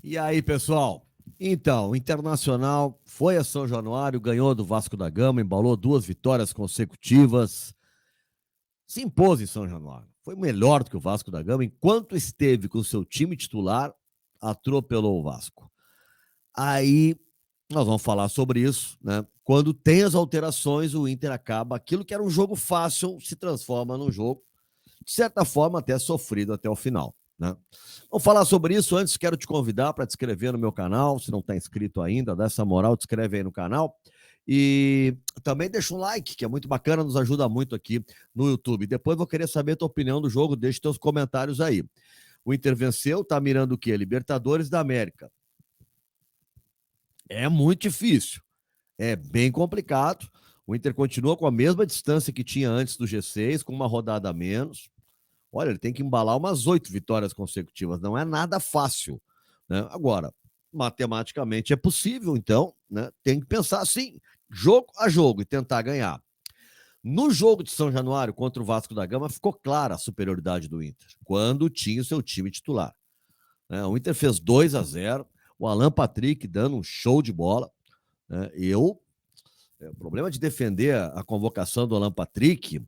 E aí, pessoal? Então, o Internacional foi a São Januário, ganhou do Vasco da Gama, embalou 2 vitórias consecutivas, se impôs em São Januário. Foi melhor do que o Vasco da Gama, enquanto esteve com o seu time titular, atropelou o Vasco. Aí, nós vamos falar sobre isso, né? Quando tem as alterações, o Inter acaba, aquilo que era um jogo fácil, se transforma num jogo, de certa forma, até sofrido até o final, né? Vamos falar sobre isso. Antes, quero te convidar para te inscrever no meu canal. Se não está inscrito ainda, dá essa moral, te inscreve aí no canal. E também deixa um like, que é muito bacana, nos ajuda muito aqui no YouTube. Depois vou querer saber a tua opinião do jogo, deixa teus comentários aí. O Inter venceu, tá mirando o quê? Libertadores da América. É muito difícil, é bem complicado. O Inter continua com a mesma distância que tinha antes do G6, com uma rodada a menos. Olha, ele tem que embalar umas 8 vitórias consecutivas. Não é nada fácil, né? Agora, matematicamente é possível, então, né? Tem que pensar assim, jogo a jogo e tentar ganhar. No jogo de São Januário contra o Vasco da Gama, ficou clara a superioridade do Inter, quando tinha o seu time titular, né? O Inter fez 2-0, o Alan Patrick dando um show de bola, né? O problema de defender a convocação do Alan Patrick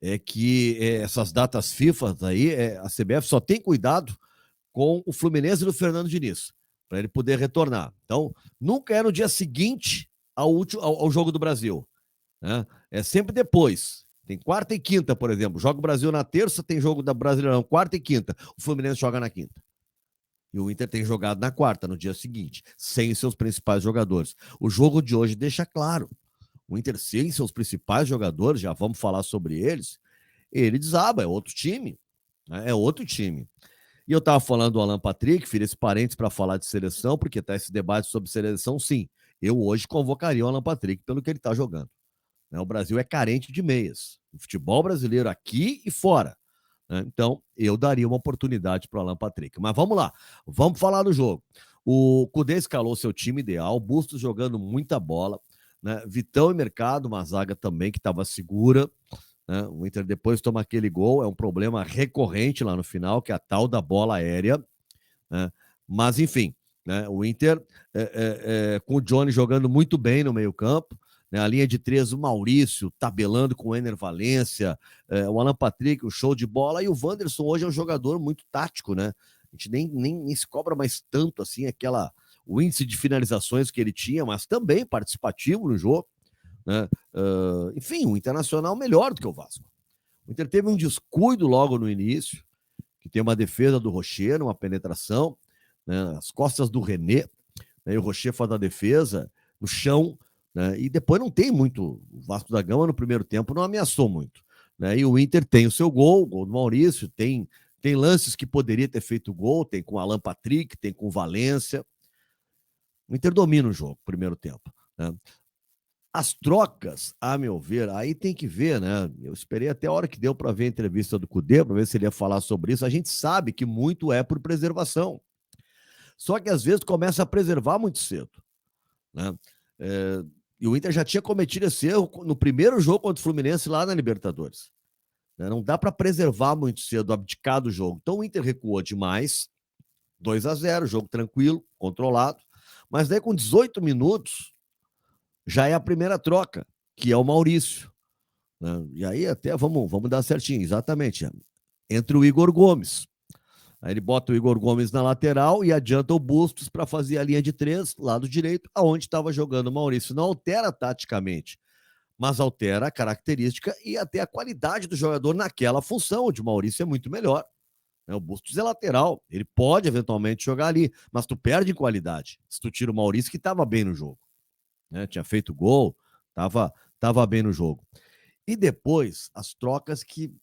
é que essas datas FIFA aí, a CBF só tem cuidado com o Fluminense e do Fernando Diniz, para ele poder retornar. Então, nunca é no dia seguinte ao Jogo do Brasil, né? É sempre depois. Tem quarta e quinta, por exemplo. Joga o Brasil na terça, tem jogo da Brasileirão quarta e quinta. O Fluminense joga na quinta. E o Inter tem jogado na quarta, no dia seguinte, sem seus principais jogadores. O jogo de hoje deixa claro. O Inter sem seus principais jogadores, já vamos falar sobre eles, ele desaba, é outro time, né? É outro time. E eu estava falando do Alan Patrick, fiz esse parênteses para falar de seleção, porque está esse debate sobre seleção, sim. Eu hoje convocaria o Alan Patrick pelo que ele está jogando, né? O Brasil é carente de meias. O futebol brasileiro aqui e fora, né? Então, eu daria uma oportunidade para o Alan Patrick. Mas vamos lá, vamos falar do jogo. O Cudê escalou seu time ideal, Bustos jogando muita bola, né? Vitão e Mercado, uma zaga também que estava segura, né? O Inter depois toma aquele gol, é um problema recorrente lá no final, que é a tal da bola aérea, né? Mas, enfim, né? O Inter, com o Johnny jogando muito bem no meio-campo, né? A linha de três, o Maurício tabelando com o Ener Valência, o Alan Patrick, o show de bola, e o Wanderson hoje é um jogador muito tático, né? A gente nem se cobra mais tanto assim o índice de finalizações que ele tinha, mas também participativo no jogo, né? Enfim, o Internacional melhor do que o Vasco. O Inter teve um descuido logo no início, que tem uma defesa do Rocher, uma penetração, né, as costas do René, né, e o Rocher faz a defesa no chão, né, e depois não tem muito. O Vasco da Gama no primeiro tempo não ameaçou muito, né, e o Inter tem o seu gol, o gol do Maurício, tem lances que poderia ter feito gol, tem com o Alan Patrick, tem com o Valência. O Inter domina o jogo, primeiro tempo, né? As trocas, a meu ver, aí tem que ver, né? Eu esperei até a hora que deu para ver a entrevista do Cudê, para ver se ele ia falar sobre isso. A gente sabe que muito é por preservação. Só que às vezes começa a preservar muito cedo, né? É, e o Inter já tinha cometido esse erro no primeiro jogo contra o Fluminense lá na Libertadores, né? Não dá para preservar muito cedo, abdicar do jogo. Então o Inter recuou demais, 2-0, jogo tranquilo, controlado. Mas daí com 18 minutos já é a primeira troca, que é o Maurício, né? E aí até vamos dar certinho, exatamente. Entre o Igor Gomes. Aí ele bota o Igor Gomes na lateral e adianta o Bustos para fazer a linha de três, lado direito, aonde estava jogando o Maurício. Não altera taticamente, mas altera a característica e até a qualidade do jogador naquela função, onde o Maurício é muito melhor, né? O Bustos é lateral, ele pode eventualmente jogar ali, mas tu perde em qualidade se tu tira o Maurício, que estava bem no jogo, né? Tinha feito gol, estava bem no jogo. E depois, as trocas que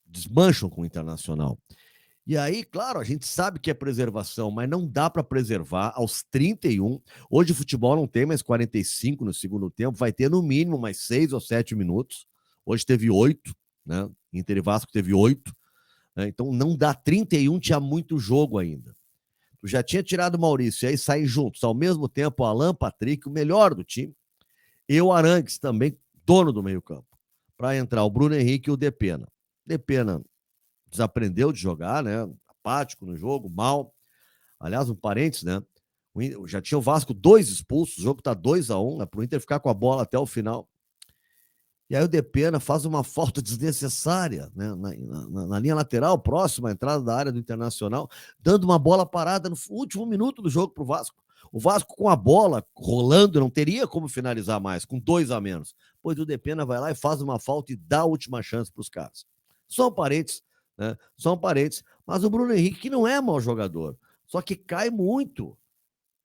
desmancham com o Internacional. E aí, claro, a gente sabe que é preservação, mas não dá para preservar aos 31. Hoje o futebol não tem mais 45 no segundo tempo, vai ter no mínimo mais 6 ou 7 minutos. Hoje teve 8, né? Inter e Vasco teve 8, né? Então não dá. 31, tinha muito jogo ainda. Tu já tinha tirado o Maurício, e aí saem juntos. Ao mesmo tempo, o Alan Patrick, o melhor do time, e o Arangues, também dono do meio-campo, para entrar o Bruno Henrique e o Depena. Depena desaprendeu de jogar, né? Apático no jogo, mal. Aliás, um parênteses, né? Já tinha o Vasco 2 expulsos, o jogo tá 2-1, né? Pro Inter ficar com a bola até o final. E aí o Depena faz uma falta desnecessária, né, na linha lateral, próxima à entrada da área do Internacional, dando uma bola parada no último minuto do jogo para o Vasco. O Vasco com a bola rolando, não teria como finalizar mais, com 2 a menos. Pois o Depena vai lá e faz uma falta e dá a última chance para os caras. São parentes, né? São parentes. Mas o Bruno Henrique, que não é mau jogador, só que cai muito.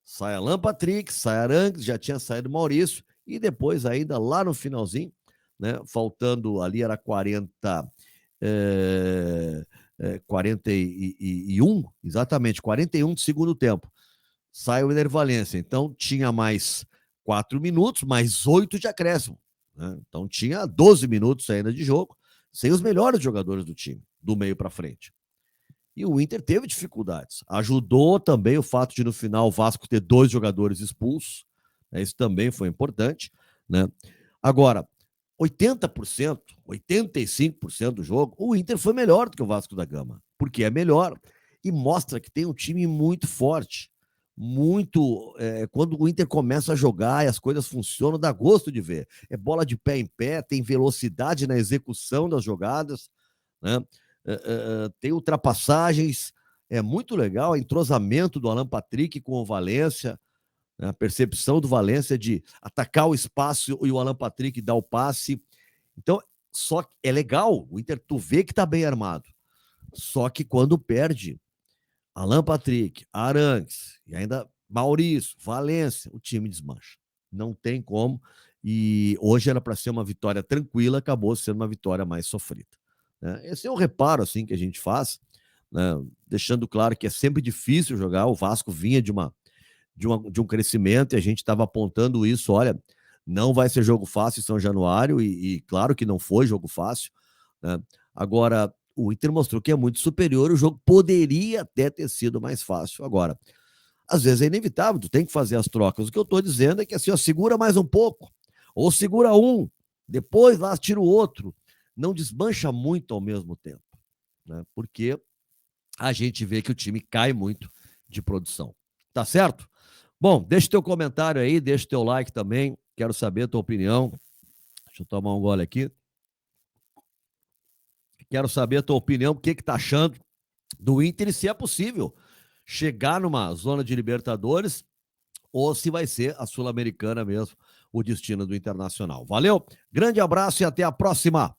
Sai Alan Patrick, sai Arangues, já tinha saído Maurício, e depois ainda lá no finalzinho, né, faltando ali era 41, exatamente, 41 de segundo tempo. Sai o Ener Valencia. Então tinha mais 4 minutos, mais 8 de acréscimo. Né? Então tinha 12 minutos ainda de jogo, sem os melhores jogadores do time, do meio para frente. E o Inter teve dificuldades. Ajudou também o fato de, no final, o Vasco ter 2 jogadores expulsos. Né? Isso também foi importante. Né? Agora, 80%, 85% do jogo, o Inter foi melhor do que o Vasco da Gama. Porque é melhor. E mostra que tem um time muito forte. Muito. Quando o Inter começa a jogar e as coisas funcionam, dá gosto de ver. É bola de pé em pé, tem velocidade na execução das jogadas. Né? Tem ultrapassagens, é muito legal, o entrosamento do Alan Patrick com o Valência, né? A percepção do Valência de atacar o espaço e o Alan Patrick dar o passe. Então, só que é legal, o Inter, tu vê que tá bem armado. Só que quando perde Alan Patrick, Arangues e ainda Maurício, Valência, o time desmancha. Não tem como. E hoje era para ser uma vitória tranquila, acabou sendo uma vitória mais sofrida. Né? Esse é um reparo assim que a gente faz, né? Deixando claro que é sempre difícil jogar. O Vasco vinha de um crescimento e a gente estava apontando isso. Olha, não vai ser jogo fácil em São Januário, e claro que não foi jogo fácil. Né? Agora, o Inter mostrou que é muito superior, o jogo poderia até ter sido mais fácil. Agora, às vezes é inevitável, tu tem que fazer as trocas. O que eu estou dizendo é que assim, ó, segura mais um pouco, ou segura um, depois lá tira o outro. Não desmancha muito ao mesmo tempo, né? Porque a gente vê que o time cai muito de produção. Tá certo? Bom, deixa teu comentário aí, deixa teu like também. Quero saber a tua opinião. Deixa eu tomar um gole aqui. Quero saber a tua opinião, o que tá achando do Inter e se é possível chegar numa zona de Libertadores ou se vai ser a Sul-Americana mesmo o destino do Internacional. Valeu, grande abraço e até a próxima.